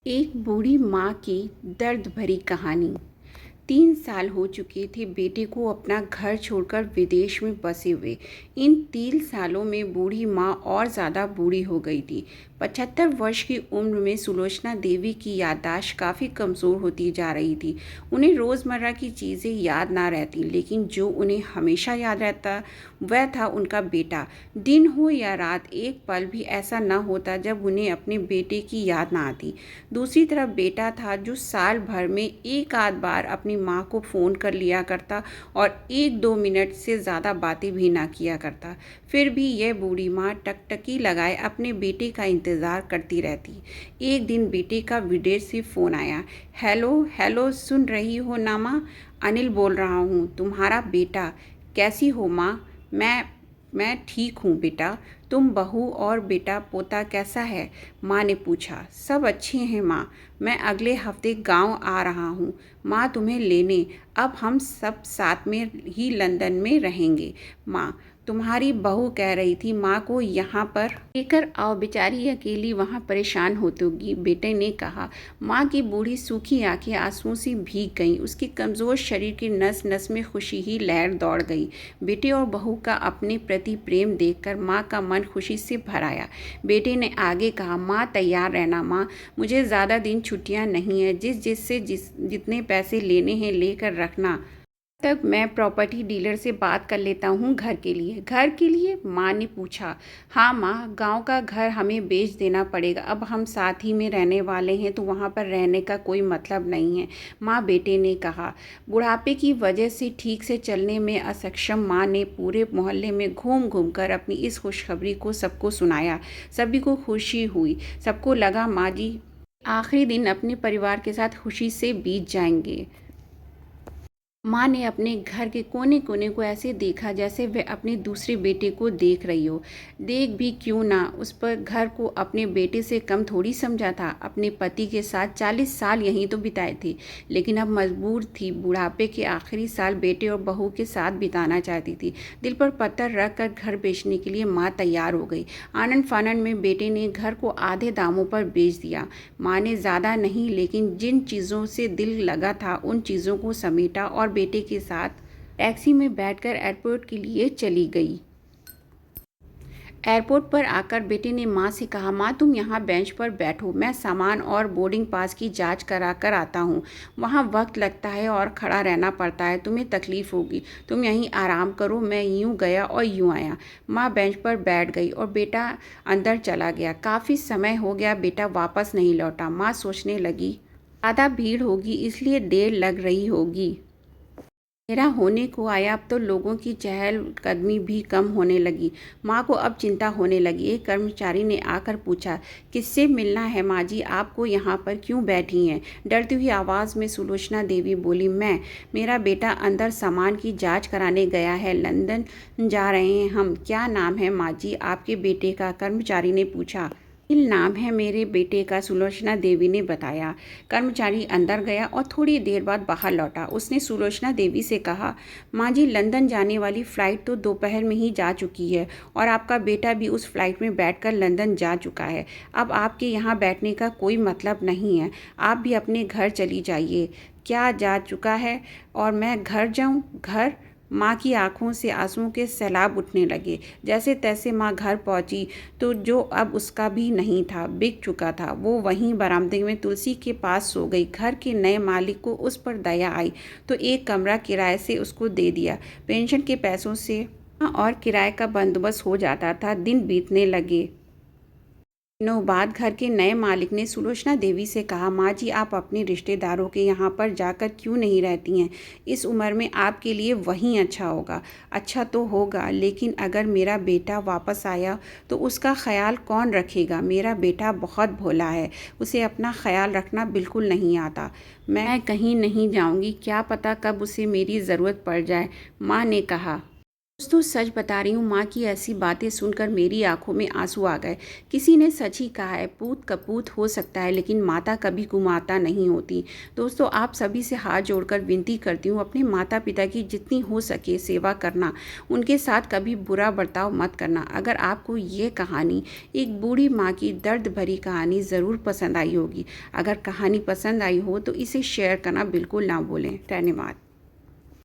एक बूढ़ी माँ की दर्द भरी कहानी। 3 साल हो चुके थे बेटे को अपना घर छोड़कर विदेश में बसे हुए। इन 3 सालों में बूढ़ी माँ और ज़्यादा बूढ़ी हो गई थी। 75 वर्ष की उम्र में सुलोचना देवी की याददाश्त काफ़ी कमज़ोर होती जा रही थी। उन्हें रोज़मर्रा की चीज़ें याद ना रहती, लेकिन जो उन्हें हमेशा याद रहता वह था उनका बेटा। दिन हो या रात, एक पल भी ऐसा न होता जब उन्हें अपने बेटे की याद ना आती। दूसरी तरफ बेटा था जो साल भर में एक आध बार अपनी माँ को फ़ोन कर लिया करता और 1-2 मिनट से ज़्यादा बातें भी ना किया करता। फिर भी यह बूढ़ी माँ टकटकी लगाए अपने बेटे का इंतज़ार करती रहती। एक दिन बेटे का विदेश से फ़ोन आया। हेलो हेलो, सुन रही हो ना माँ? अनिल बोल रहा हूँ, तुम्हारा बेटा। कैसी हो माँ? मैं ठीक हूँ बेटा। तुम बहू और बेटा पोता कैसा है? माँ ने पूछा। सब अच्छे हैं माँ। मैं अगले हफ्ते गांव आ रहा हूँ माँ तुम्हें लेने। अब हम सब साथ में ही लंदन में रहेंगे। माँ, तुम्हारी बहू कह रही थी माँ को यहाँ पर लेकर आओ, बेचारी अकेली वहाँ परेशान होगी, बेटे ने कहा। माँ की बूढ़ी सूखी आंखें आंसुओं से भीग गईं। उसके कमज़ोर शरीर की नस नस में खुशी ही लहर दौड़ गई। बेटे और बहू का अपने प्रति प्रेम देखकर माँ का मन खुशी से भर आया। बेटे ने आगे कहा, माँ तैयार रहना माँ, मुझे ज़्यादा दिन छुट्टियाँ नहीं हैं। जितने पैसे लेने हैं लेकर रखना। तब मैं प्रॉपर्टी डीलर से बात कर लेता हूँ घर के लिए। घर के लिए? माँ ने पूछा। हाँ माँ, गांव का घर हमें बेच देना पड़ेगा। अब हम साथ ही में रहने वाले हैं तो वहाँ पर रहने का कोई मतलब नहीं है माँ, बेटे ने कहा। बुढ़ापे की वजह से ठीक से चलने में असक्षम माँ ने पूरे मोहल्ले में घूम घूम कर अपनी इस खुशखबरी को सबको सुनाया। सभी को खुशी हुई। सबको लगा माँ जी आखिरी दिन अपने परिवार के साथ खुशी से बीत जाएंगे। माँ ने अपने घर के कोने कोने को ऐसे देखा जैसे वह अपने दूसरे बेटे को देख रही हो। देख भी क्यों ना, उस पर घर को अपने बेटे से कम थोड़ी समझा था। अपने पति के साथ 40 साल यहीं तो बिताए थे, लेकिन अब मजबूर थी बुढ़ापे के आखिरी साल बेटे और बहू के साथ बिताना चाहती थी। दिल पर पत्थर रख कर घर बेचने के लिए माँ तैयार हो गई। आनंद फानंद में बेटे ने घर को आधे दामों पर बेच दिया। माँ ने ज़्यादा नहीं, लेकिन जिन चीज़ों से दिल लगा था उन चीज़ों को समेटा और बेटे के साथ टैक्सी में बैठकर एयरपोर्ट के लिए चली गई। एयरपोर्ट पर आकर बेटे ने माँ से कहा, माँ तुम यहाँ बेंच पर बैठो, मैं सामान और बोर्डिंग पास की जांच करा कर आता हूँ। वहाँ वक्त लगता है और खड़ा रहना पड़ता है, तुम्हें तकलीफ़ होगी, तुम यहीं आराम करो। मैं यूँ गया और यूँ आया। माँ बेंच पर बैठ गई और बेटा अंदर चला गया। काफ़ी समय हो गया बेटा वापस नहीं लौटा। माँ सोचने लगी, ज़्यादा भीड़ होगी इसलिए देर लग रही होगी। मेरा होने को आया, अब तो लोगों की चहलकदमी भी कम होने लगी। माँ को अब चिंता होने लगी। एक कर्मचारी ने आकर पूछा, किससे मिलना है माँ जी? आपको यहाँ पर क्यों बैठी हैं? डरती हुई आवाज़ में सुलोचना देवी बोली, मेरा बेटा अंदर सामान की जांच कराने गया है, लंदन जा रहे हैं हम। क्या नाम है माँ जी आपके बेटे का? कर्मचारी ने पूछा। अनिल नाम है मेरे बेटे का, सुलोचना देवी ने बताया। कर्मचारी अंदर गया और थोड़ी देर बाद बाहर लौटा। उसने सुलोचना देवी से कहा, माँ जी लंदन जाने वाली फ़्लाइट तो दोपहर में ही जा चुकी है और आपका बेटा भी उस फ्लाइट में बैठकर लंदन जा चुका है। अब आपके यहाँ बैठने का कोई मतलब नहीं है, आप भी अपने घर चली जाइए। क्या जा चुका है और मैं घर जाऊँ? घर? माँ की आंखों से आंसुओं के सैलाब उठने लगे। जैसे तैसे माँ घर पहुँची तो जो अब उसका भी नहीं था, बिक चुका था। वो वहीं बरामदे में तुलसी के पास सो गई। घर के नए मालिक को उस पर दया आई तो एक कमरा किराए से उसको दे दिया। पेंशन के पैसों से और किराए का बंदोबस्त हो जाता था। दिन बीतने लगे। दिनों बाद घर के नए मालिक ने सुलोचना देवी से कहा, माँ जी आप अपने रिश्तेदारों के यहाँ पर जाकर क्यों नहीं रहती हैं? इस उम्र में आपके लिए वहीं अच्छा होगा। अच्छा तो होगा, लेकिन अगर मेरा बेटा वापस आया तो उसका ख्याल कौन रखेगा? मेरा बेटा बहुत भोला है, उसे अपना ख्याल रखना बिल्कुल नहीं आता। मैं कहीं नहीं जाऊँगी, क्या पता कब उसे मेरी ज़रूरत पड़ जाए, माँ ने कहा। दोस्तों सच बता रही हूँ, माँ की ऐसी बातें सुनकर मेरी आंखों में आंसू आ गए। किसी ने सच ही कहा है, पूत कपूत हो सकता है लेकिन माता कभी कुमाता नहीं होती। दोस्तों आप सभी से हाथ जोड़कर विनती करती हूँ, अपने माता पिता की जितनी हो सके सेवा करना, उनके साथ कभी बुरा बर्ताव मत करना। अगर आपको ये कहानी, एक बूढ़ी माँ की दर्द भरी कहानी ज़रूर पसंद आई होगी। अगर कहानी पसंद आई हो तो इसे शेयर करना बिल्कुल ना भूलें। धन्यवाद।